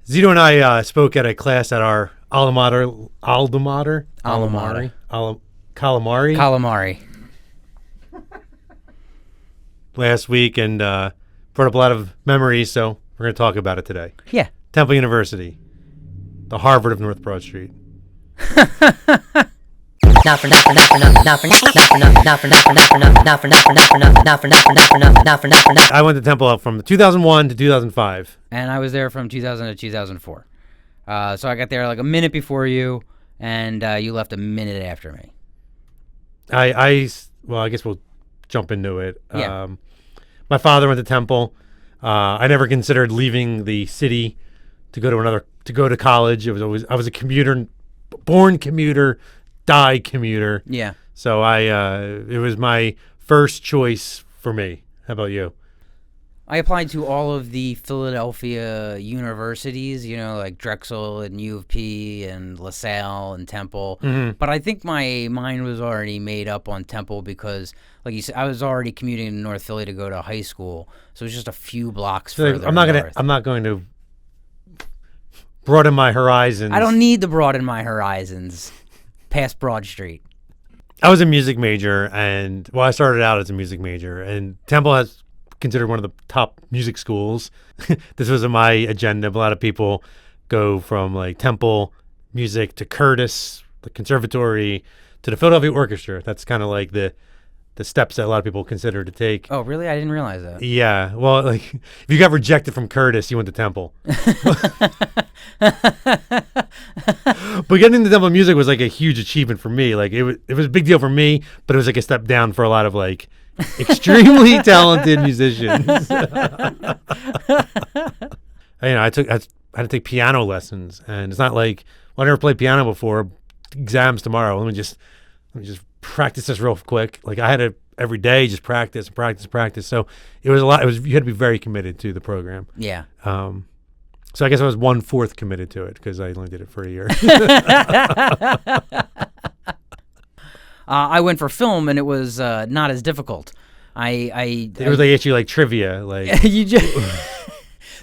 Zito and I spoke at a class at our Calamari. Last week, and brought up a lot of memories, so we're going to talk about it today. Yeah. Temple University, the Harvard of North Broad Street. I went to Temple from 2001 to 2005. And I was there from 2000 to 2004. So I got there like a minute before you, and you left a minute after me. Well, I guess we'll jump into it. Yeah. My father went to Temple. I never considered leaving the city to go to college. I was a commuter, born commuter, die commuter. Yeah. So it was my first choice for me. How about you? I applied to all of the Philadelphia universities, like Drexel and U of P and LaSalle and Temple. Mm-hmm. But I think my mind was already made up on Temple because, like you said, I was already commuting to North Philly to go to high school. So it was just a few blocks further I'm not going to broaden my horizons. I don't need to broaden my horizons past Broad Street. I was a music major, and I started out as a music major, and Temple has considered one of the top music schools. This wasn't my agenda. But a lot of people go from like Temple music to Curtis, the conservatory, to the Philadelphia Orchestra. That's kind of like the steps that a lot of people consider to take. Oh, really? I didn't realize that. Yeah. Well, like if you got rejected from Curtis, you went to Temple. But getting into Temple music was like a huge achievement for me. Like it was a big deal for me, but it was like a step down for a lot of like extremely talented musicians. I had to take piano lessons, and it's not like, I never played piano before. Exams tomorrow. Let me just practice this real quick. Like I had to every day just practice. So it was a lot. You had to be very committed to the program. Yeah. So I guess I was 1/4 committed to it because I only did it for a year. I went for film, and it was not as difficult. They asked you like trivia, like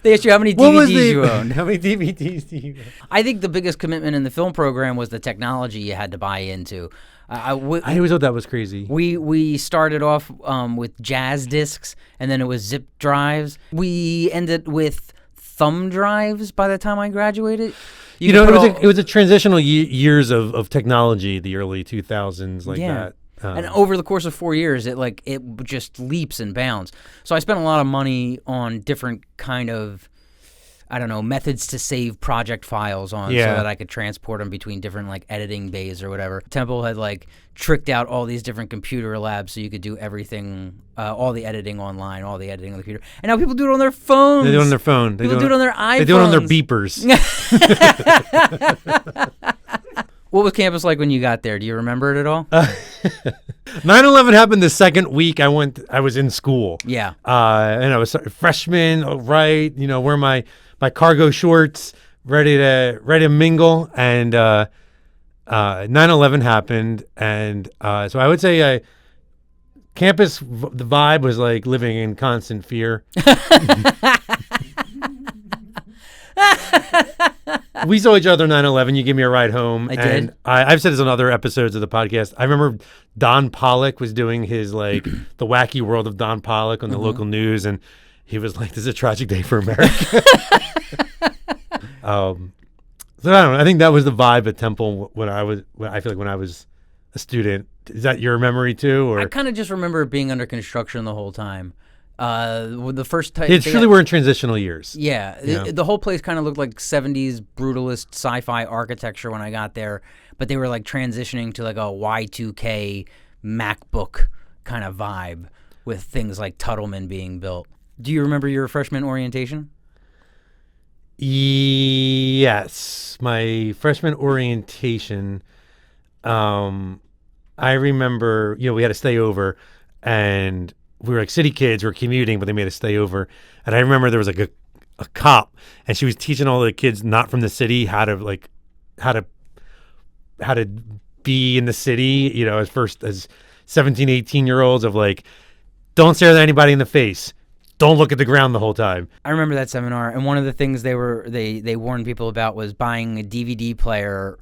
they asked you how many DVDs you owned. How many DVDs do you own? I think the biggest commitment in the film program was the technology you had to buy into. I always thought that was crazy. We started off with jazz discs, and then it was zip drives. We ended with thumb drives by the time I graduated. It was a transitional years of technology, the early 2000s, like that. And over the course of 4 years, it just leaps and bounds. So I spent a lot of money on different kind of, methods to save project files on so that I could transport them between different like editing bays or whatever. Temple had like tricked out all these different computer labs so you could do everything, all the editing online, all the editing on the computer. And now people do it on their phones. They do it on their phone. People do it on their iPhones. They do it on their beepers. What was campus like when you got there? Do you remember it at all? 9/11 happened the second week I was in school. Yeah. And I was a freshman, right? Wear my cargo shorts, ready to mingle. And 9/11 happened, and so I would say campus, the vibe was like living in constant fear. We saw each other 9/11. You gave me a ride home. I did. And I've said this on other episodes of the podcast. I remember Don Pollock was doing his like the wacky world of Don Pollock on the local news, and he was like, "This is a tragic day for America." So I don't know. I think that was the vibe at Temple when I feel like when I was a student. Is that your memory too? Or I kind of just remember it being under construction the whole time. The first time it's truly were in transitional years. Yeah, the whole place kind of looked like 70s brutalist sci-fi architecture when I got there, but they were like transitioning to like a Y2K MacBook kind of vibe with things like Tuttleman being built. Do you remember your freshman orientation? Yes, my freshman orientation. I remember, we had to stay over, and we were like city kids. We were commuting, but they made us stay over. And I remember there was like a cop, and she was teaching all the kids not from the city how to be in the city, as 17, 18-year-olds of like, don't stare at anybody in the face. don't look at the ground the whole time. I remember that seminar, and one of the things they warned people about was buying a DVD player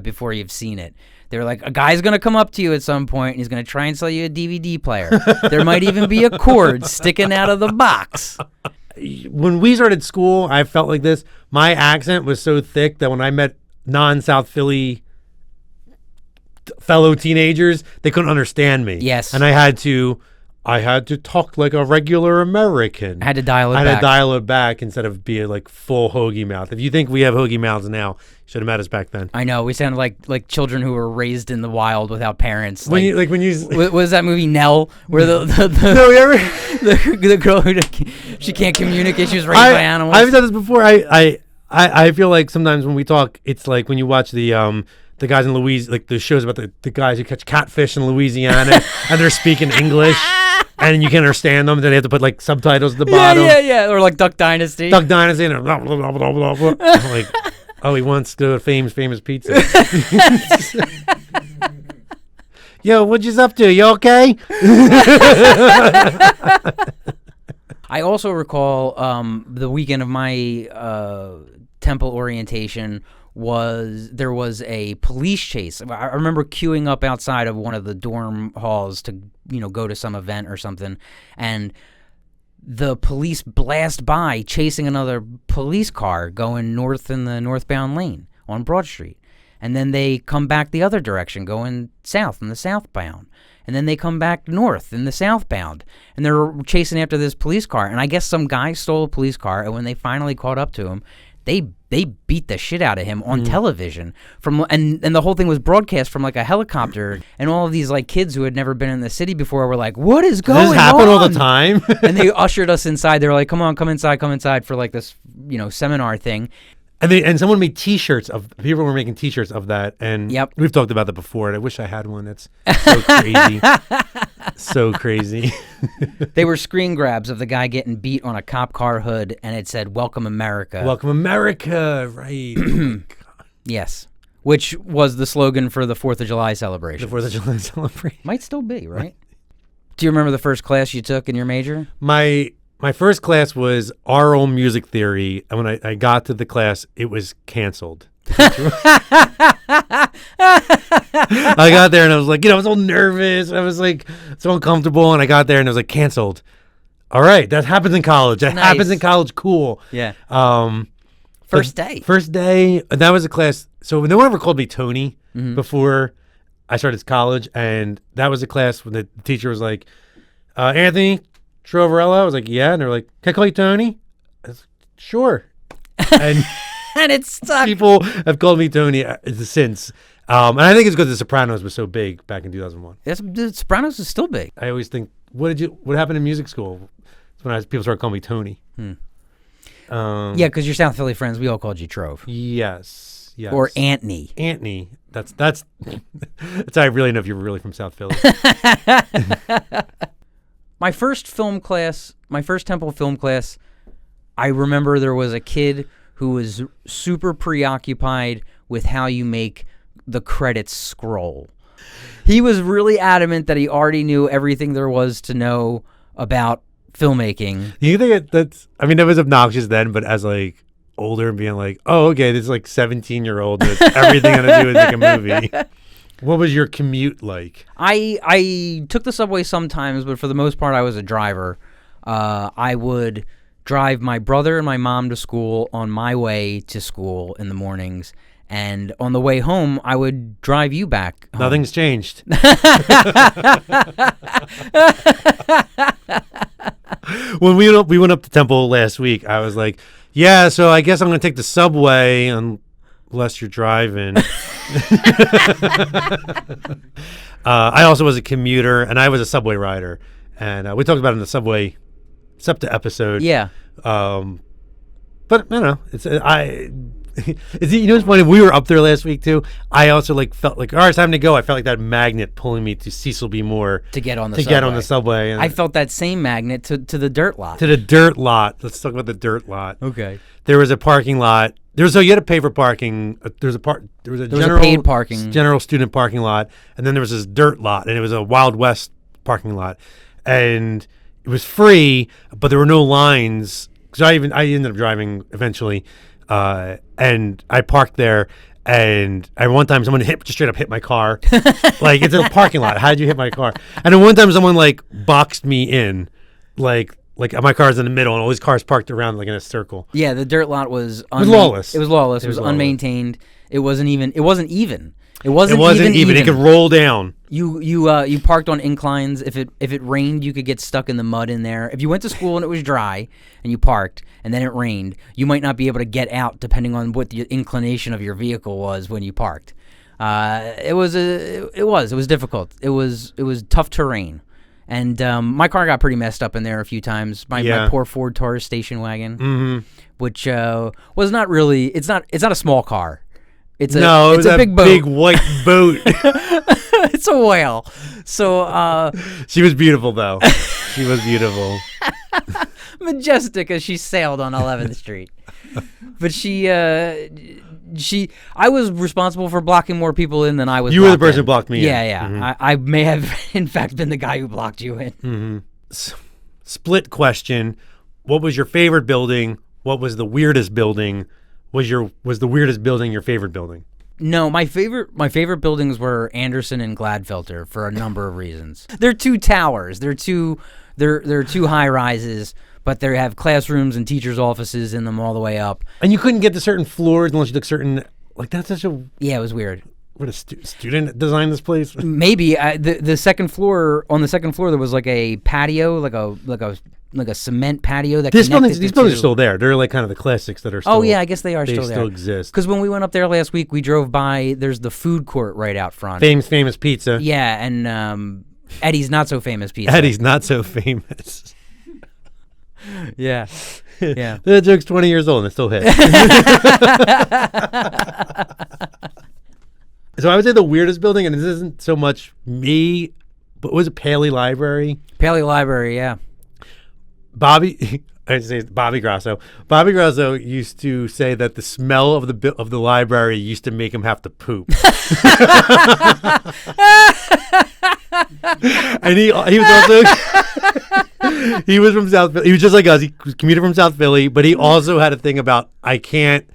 before you've seen it. They were like, a guy's going to come up to you at some point, and he's going to try and sell you a DVD player. There might even be a cord sticking out of the box. When we started school, I felt like this. My accent was so thick that when I met non-South Philly fellow teenagers, they couldn't understand me. Yes. And I had to talk like a regular American. I had to dial it back. I had to dial it back instead of being like full hoagie mouth. If you think we have hoagie mouths now, you should have met us back then. I know. We sounded like children who were raised in the wild without parents. When you what was that movie Nell, where the girl who she can't communicate, she was raised by animals. I've said this before. I feel like sometimes when we talk, it's like when you watch the guys in Louisiana, like the shows about the guys who catch catfish in Louisiana and they're speaking English. And you can't understand them. Then they have to put like subtitles at the bottom. Yeah. Or like Duck Dynasty. And blah, blah, blah, blah, blah, blah. I'm like, oh, he wants to go to famous pizza. Yo, what you up to? You okay? I also recall the weekend of my temple orientation there was a police chase. I remember queuing up outside of one of the dorm halls to, go to some event or something, and the police blast by chasing another police car going north in the northbound lane on Broad Street. And then they come back the other direction going south in the southbound. And then they come back north in the southbound. And they're chasing after this police car. And I guess some guy stole a police car, and when they finally caught up to him, they beat the shit out of him on television and the whole thing was broadcast from like a helicopter, and all of these like kids who had never been in the city before were like, what is going on? Does this happen all the time? And they ushered us inside. They were like, come inside for like this, seminar thing. And someone made T-shirts people were making T-shirts of that, and yep. We've talked about that before, and I wish I had one. It's so crazy. So crazy. They were screen grabs of the guy getting beat on a cop car hood, and it said, "Welcome America." Welcome America, right? Oh my God. Yes, which was the slogan for the 4th of July celebration. The 4th of July celebration. Might still be, right? Do you remember the first class you took in your major? My first class was oral music theory, and when I got to the class, it was canceled. I got there and I was like, I was all nervous. I was like so uncomfortable, and I got there and it was like canceled. All right, that happens in college. That happens in college. Cool. Yeah. First day. That was a class. So no one ever called me Tony before I started college, and that was a class when the teacher was like, Anthony Trovarella. I was like, yeah, and they're like, can I call you Tony? I was like, sure. And and it stuck. People have called me Tony since. And I think it's because The Sopranos was so big back in 2001. Yes, The Sopranos is still big. I always think, what happened in music school? It's when people started calling me Tony. Yeah, because you're South Philly friends. We all called you Trov. Yes. Or Antony. Antony. That's how I really know if you're really from South Philly. My first Temple film class, I remember there was a kid who was super preoccupied with how you make the credits scroll. He was really adamant that he already knew everything there was to know about filmmaking. You think that was obnoxious then, but as like older and being like, oh, okay, this is like 17-year-old that's everything gonna do is make a movie. What was your commute like? I took the subway sometimes, but for the most part I was a driver. I would drive my brother and my mom to school on my way to school in the mornings, and on the way home I would drive you back home. Nothing's changed. When we went up to Temple last week, I was like, yeah, so I guess I'm going to take the subway unless you're driving. I also was a commuter, and I was a subway rider, and we talked about it in the subway SEPTA episode. Yeah. But it's it's funny. We were up there last week too. I also felt like, all right, it's time to go. I felt like that magnet pulling me to Cecil B. Moore to get on the subway. And I felt that same magnet to the dirt lot. To the dirt lot. Let's talk about the dirt lot. Okay. There was a parking lot. So you had to pay for parking. There was a paid parking, general student parking lot, and then there was this dirt lot, and it was a Wild West parking lot, and it was free, but there were no lines. Because I ended up driving eventually, and I parked there. And at one time, someone just straight up hit my car. Like, it's a parking lot. How did you hit my car? And then one time, someone, like, boxed me in. Like my car's in the middle, and all these cars parked around, like, in a circle. Yeah, the dirt lot was... It was lawless. It was lawless. It was unmaintained. It wasn't even... It wasn't even. It wasn't even. It could roll down. You parked on inclines. If it rained, you could get stuck in the mud in there. If you went to school and it was dry and you parked and then it rained, you might not be able to get out depending on what the inclination of your vehicle was when you parked. It was difficult. It was tough terrain. And my car got pretty messed up in there a few times. My poor Ford Taurus station wagon, which was not really. It's not a small car. It's a big boat. Big white boat. It's a whale. So she was beautiful, though. She was beautiful. Majestic as she sailed on 11th Street. But I was responsible for blocking more people in than I was. You were the person who blocked me in. Yeah. Mm-hmm. I may have, in fact, been the guy who blocked you in. Mm-hmm. Split question. What was your favorite building? What was the weirdest building? Was the weirdest building your favorite building? No, my favorite buildings were Anderson and Gladfelter for a number of reasons. They're two towers. They're two high rises, but they have classrooms and teachers' offices in them all the way up. And you couldn't get to certain floors unless you took certain. Like, that's such a. Yeah, it was weird. What, a student designed this place? Maybe the second floor. On the second floor, there was like a patio, like a cement patio that these buildings are still there. They're like kind of the classics that are still. Oh yeah, I guess they still there. They still exist. Because when we went up there last week, we drove by. There's the food court right out front. Famous pizza. Yeah, and Eddie's Not So Famous Pizza. Eddie's Not So Famous. Yeah. Yeah. That joke's 20 years old and it still hits. So I would say the weirdest building, and this isn't so much me, but was it Paley Library? Paley Library, yeah. Bobby Grasso. Bobby Grasso used to say that the smell of the library used to make him have to poop. And he was also he was from South Philly. He was just like us. He commuted from South Philly, but he also had a thing about, I can't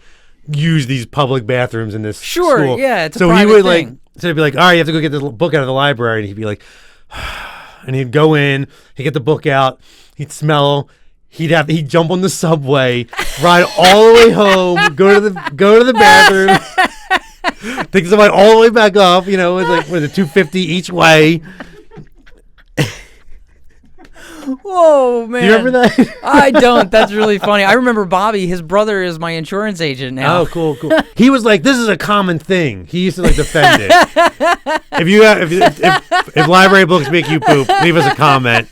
use these public bathrooms in this school. Yeah, it's so a private he would thing. So he'd be like, all right, you have to go get this book out of the library, and he'd be like, and he'd go in, he'd get the book out, he'd smell, he'd jump on the subway, ride all the way home, go to the bathroom, take somebody all the way back up. You know, it was like, what is it, $2.50 each way. Whoa, man. Do you remember that? I don't. That's really funny. I remember Bobby. His brother is my insurance agent now. Oh, cool. He was like, this is a common thing. He used to like defend it. If library books make you poop, leave us a comment.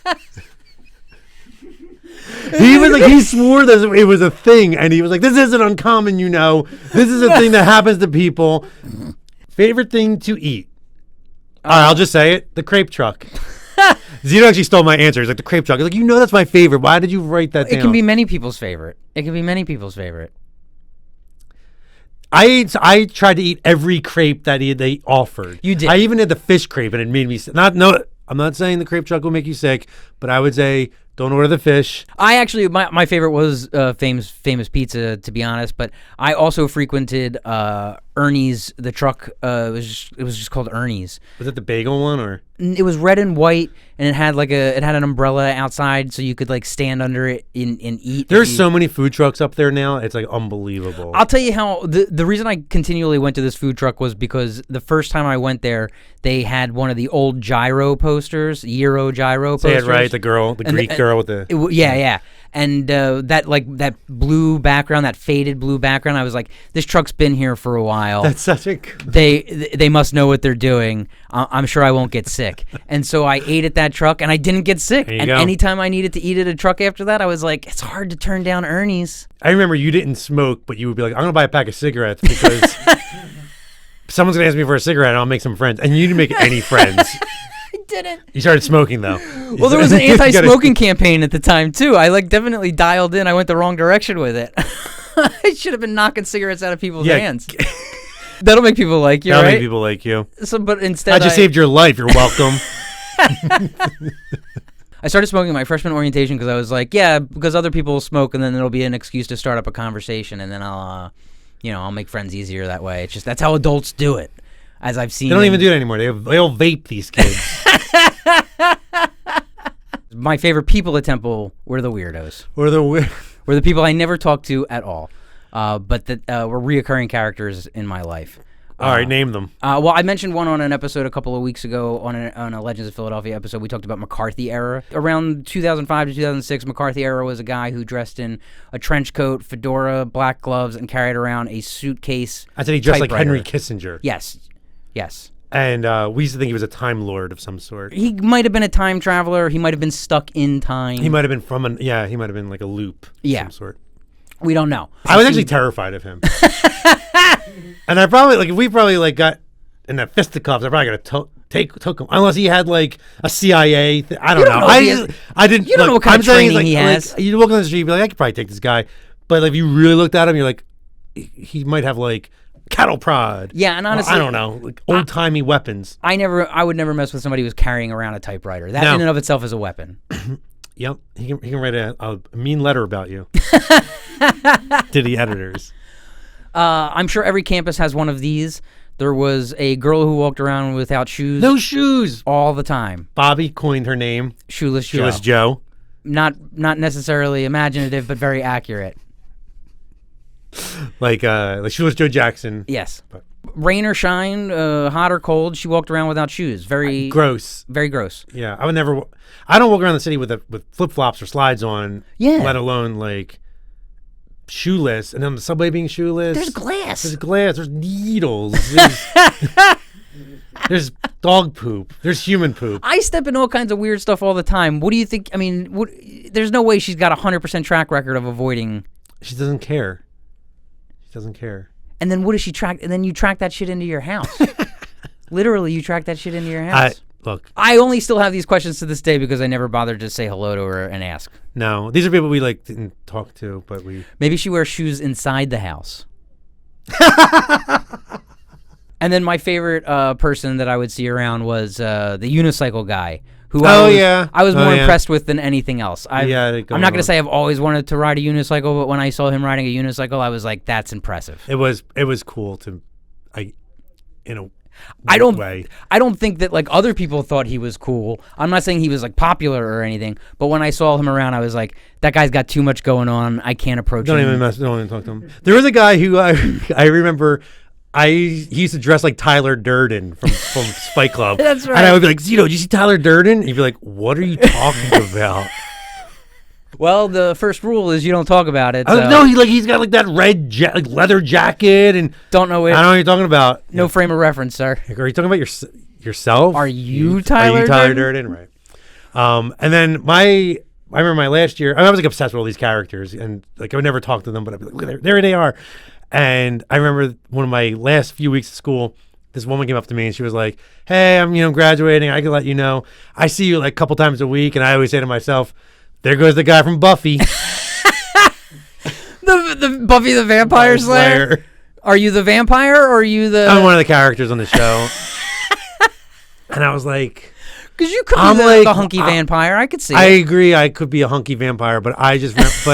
He swore that it was a thing, and he was like, this isn't uncommon, you know. This is a thing that happens to people. Favorite thing to eat? All right, I'll just say it. The crepe truck. Zito actually stole my answer. He's like, the crepe truck. He's like, that's my favorite. Why did you write that down? It can be many people's favorite. I tried to eat every crepe that they offered. You did. I even had the fish crepe, and it made me sick. I'm not saying the crepe truck will make you sick, but I would say don't order the fish. I actually, my favorite was famous Pizza, to be honest. But I also frequented Ernie's. The truck it was just called Ernie's. Was it the bagel one or? It was red and white, and it had an umbrella outside, so you could like stand under it and eat. There's so many food trucks up there now; it's like unbelievable. I'll tell you how the reason I continually went to this food truck was because the first time I went there, they had one of the old gyro posters, Euro gyro posters. Say it right, the Greek girl with the yeah. And that blue background, that faded blue background, I was like, this truck's been here for a while. That's such a. They must know what they're doing. I'm sure I won't get sick. And so I ate at that truck, and I didn't get sick. And anytime I needed to eat at a truck after that, I was like, it's hard to turn down Ernie's. I remember you didn't smoke, but you would be like, I'm gonna buy a pack of cigarettes because someone's gonna ask me for a cigarette, and I'll make some friends. And you didn't make any friends. I didn't. You started smoking though. Well, there was an anti-smoking campaign at the time too. I definitely dialed in. I went the wrong direction with it. I should have been knocking cigarettes out of people's hands. That'll make people like you, right? That'll make people like you. So, but instead, I just saved your life. You're welcome. I started smoking my freshman orientation because I was like, yeah, because other people smoke, and then it'll be an excuse to start up a conversation, and then I'll make friends easier that way. It's just that's how adults do it, as I've seen. They don't even do it anymore. They all vape, these kids. My favorite people at Temple were the weirdos. Or the Were the people I never talked to at all, but that were reoccurring characters in my life. All right, name them. Well, I mentioned one on an episode a couple of weeks ago on a Legends of Philadelphia episode. We talked about McCarthy era. Around 2005 to 2006, McCarthy era was a guy who dressed in a trench coat, fedora, black gloves, and carried around a suitcase. I said he dressed like Henry Kissinger. Yes. And we used to think he was a Time Lord of some sort. He might have been a time traveler. He might have been stuck in time. He might have been he might have been like a loop of some sort. We don't know. I was actually terrified of him. And I probably, if we probably, got in the fisticuffs, I probably took him. Unless he had, a CIA I don't know. I didn't. You don't know what kind of training he has. You walk on the street, you'd be like, I could probably take this guy. But, if you really looked at him, you're like, he might have, cattle prod. Yeah, and honestly, I don't know, old-timey weapons. I would never mess with somebody who was carrying around a typewriter. That in and of itself is a weapon. Yep, he can write a mean letter about you to the editors. I'm sure every campus has one of these. There was a girl who walked around without shoes. No shoes. All the time. Bobby coined her name. Shoeless Joe. Not necessarily imaginative, but very accurate. Like Shoeless Joe Jackson. Yes. Rain or shine, hot or cold, she walked around without shoes. Very gross. Very gross. Yeah, I don't walk around the city with flip-flops or slides on. Yeah. Let alone shoeless, and on the subway being shoeless. There's glass. There's needles. There's dog poop. There's human poop. I step in all kinds of weird stuff all the time. What do you think? I mean, there's no way she's got 100% track record of avoiding. She doesn't care. And then what does she track? And then you track that shit into your house. Literally, you track that shit into your house. Look, I only still have these questions to this day because I never bothered to say hello to her and ask. No, these are people we didn't talk to, but we. Maybe she wears shoes inside the house. And then my favorite person that I would see around was the unicycle guy. Who I was more impressed with than anything else. I'm not going to say I've always wanted to ride a unicycle, but when I saw him riding a unicycle, I was like, that's impressive. It was cool to, in a way. I don't think that other people thought he was cool. I'm not saying he was popular or anything, but when I saw him around, I was like, that guy's got too much going on. I can't approach him. Don't even talk to him. There was a guy who I remember. He used to dress like Tyler Durden from Fight Club. That's right. And I would be like, Zito, did you see Tyler Durden? And he'd be like, what are you talking about? Well, the first rule is you don't talk about it. No, he's got that red leather jacket and don't know it. I don't know what you're talking about. No frame of reference, sir. Are you talking about yourself? Are you Tyler Durden? Right. And then I remember my last year. I was obsessed with all these characters, and I would never talk to them, but I'd be like, there they are. And I remember one of my last few weeks of school, this woman came up to me and she was like, hey, I'm graduating. I can let you know. I see you a couple times a week, and I always say to myself, there goes the guy from Buffy. the Buffy the Vampire Slayer? Are you the vampire or are you the... I'm one of the characters on the show. And I was like... Because you could be the hunky vampire. I could see I agree. I could be a hunky vampire, but I just was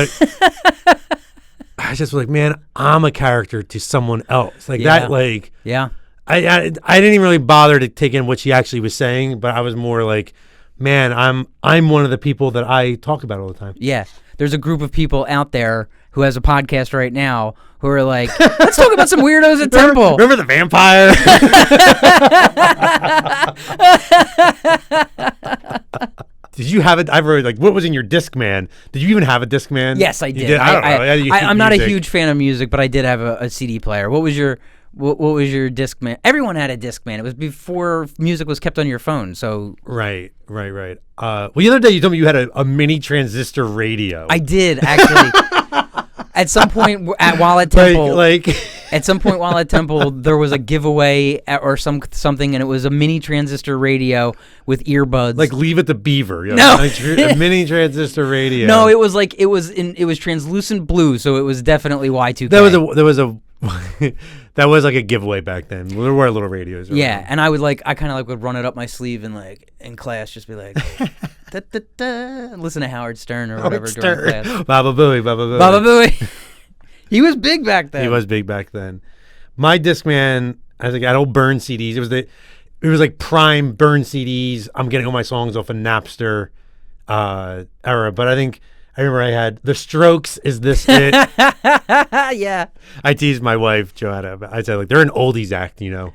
like, man, I'm a character to someone else. Yeah. I didn't even really bother to take in what she actually was saying, but I was more like, man, I'm one of the people that I talk about all the time. Yeah. There's a group of people out there who has a podcast right now who are like, let's talk about some weirdos at Temple. Remember the vampire? Did you have it? I wrote what was in your Discman? Did you even have a Discman? Yes, I did. You did? I don't know. I'm not a huge fan of music, but I did have a CD player. What was your Discman? Everyone had a Discman. It was before music was kept on your phone. So right. Well, the other day you told me you had a mini transistor radio. I did actually. At some point while at Temple, at some point while at Temple, there was a giveaway or something, and it was a mini transistor radio with earbuds. Leave it to Beaver. No, a mini transistor radio. No, it was translucent blue, so it was definitely Y2K. That was a giveaway back then. There were little radios. Yeah, and I kind of would run it up my sleeve and in class just be like, Listen to Howard Stern or whatever during class. Baba Booey, Baba Booey. Baba Booey. He was big back then. He was big back then. My Discman, I think I had old Burn CDs. It was like prime Burn CDs. I'm getting all my songs off of Napster era, but I remember I had The Strokes, Is This It? Yeah. I teased my wife, Joanna. I said, like, they're an oldies act, you know.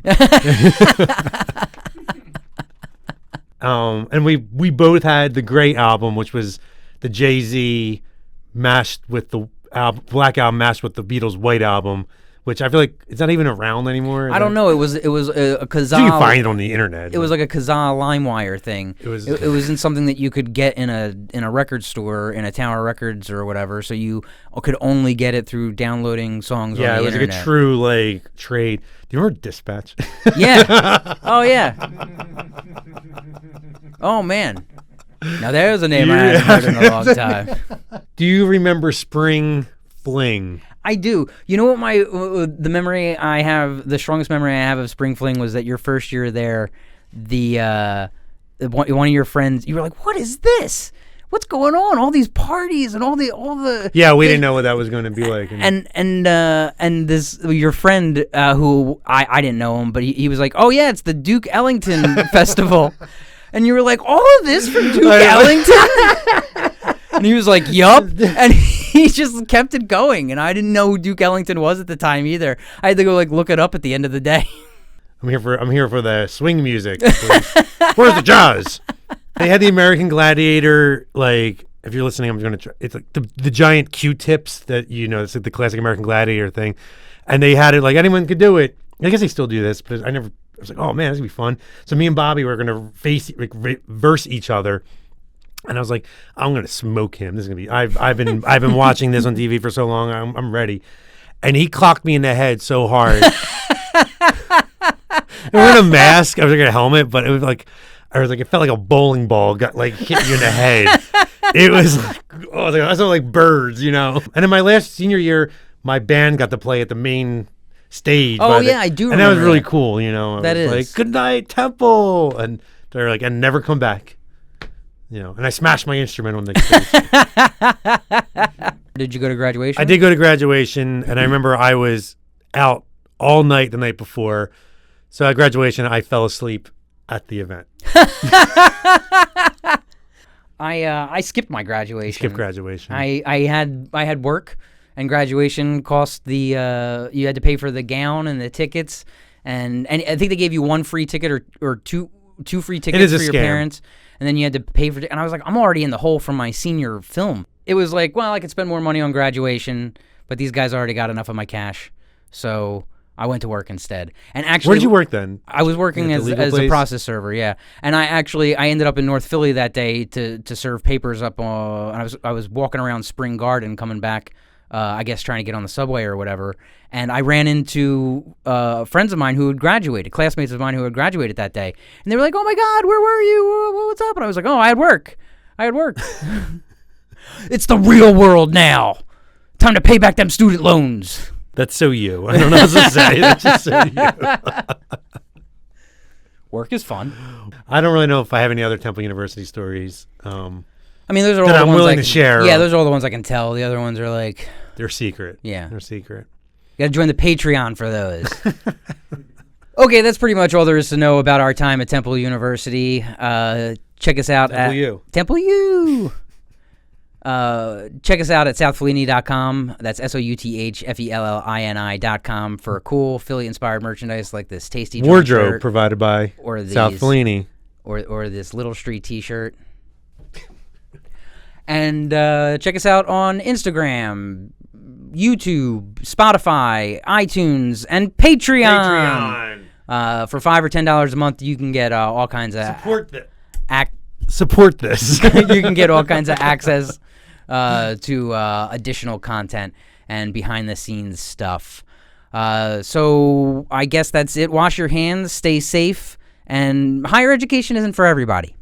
And we both had the Great album, which was the Jay-Z mashed with the Black Album mashed with the Beatles' White Album, which I feel like it's not even around anymore. I don't know. It was a Kazaa. You can find it on the internet. It was like a Kazaa LimeWire thing. It wasn't something that you could get in a record store, in a Tower Records or whatever. So you could only get it through downloading songs. Yeah, on the it was internet. like a true like trade. Do you remember Dispatch? Yeah. Oh yeah. Oh man. Now there's a name I haven't heard in a long time. Do you remember Spring Fling? I do. You know what the strongest memory I have of Spring Fling was that your first year there, one of your friends, you were like, "What is this? What's going on? All these parties and all the." Yeah, we didn't know what that was going to be like. And this your friend who I didn't know him, but he was like, "Oh yeah, it's the Duke Ellington Festival," and you were like, "All of this from Duke Ellington?" And he was like, "Yup," and he just kept it going, and I didn't know who Duke Ellington was at the time either. I had to go like look it up at the end of the day. I'm here for the swing music. Where's the jazz? They had the American Gladiator. Like, if you're listening, I'm going to try. It's like the giant Q-tips that it's like the classic American Gladiator thing, and they had it like anyone could do it. I guess they still do this, but I was like, oh man, this is gonna be fun. So me and Bobby were gonna verse each other. And I was like, I'm gonna smoke him. This is gonna be. I've been watching this on TV for so long. I'm ready. And he clocked me in the head so hard. Wearing a mask. I was wearing a helmet, but it was like it felt like a bowling ball got like hit you in the head. It was like, I saw like birds, you know. And in my last senior year, my band got to play at the main stage. Oh yeah, I do. And that was really cool, you know. That is like, good night, Temple, and they're like, and never come back. You know, and I smashed my instrument on the stage. Did you go to graduation? I did go to graduation, and I remember I was out all night the night before. So at graduation, I fell asleep at the event. I skipped my graduation. You skipped graduation. I had work, and graduation cost you had to pay for the gown and the tickets, and I think they gave you one free ticket or two free tickets for your parents. And then you had to pay for it. And I was like, I'm already in the hole from my senior film. It was like, well, I could spend more money on graduation, but these guys already got enough of my cash. So I went to work instead. And actually, where did you work then? I was working as a process server, yeah. And I ended up in North Philly that day to serve papers up. And I was walking around Spring Garden coming back, I guess trying to get on the subway or whatever. And I ran into friends of mine who had graduated, classmates of mine who had graduated that day. And they were like, oh my God, where were you? What's up? And I was like, oh, I had work. It's the real world now. Time to pay back them student loans. That's so you. I don't know what to say. That's just so you. Work is fun. I don't really know if I have any other Temple University stories. I mean, those are all the ones I'm willing to share. Yeah, those are all the ones I can tell. The other ones are like... They're secret. Yeah. They're secret. You gotta join the Patreon for those. Okay, that's pretty much all there is to know about our time at Temple University. Check us out at Temple U. Check us out at southfellini.com. That's SOUTHFELLINI.com for cool Philly-inspired merchandise like this tasty wardrobe shirt, provided by South Fellini, or this Little Street T-shirt. And check us out on Instagram, YouTube, Spotify, iTunes, and Patreon. For $5 or $10 a month, you can get all kinds of support this. You can get all kinds of access to additional content and behind-the-scenes stuff. So I guess that's it. Wash your hands, stay safe, and higher education isn't for everybody.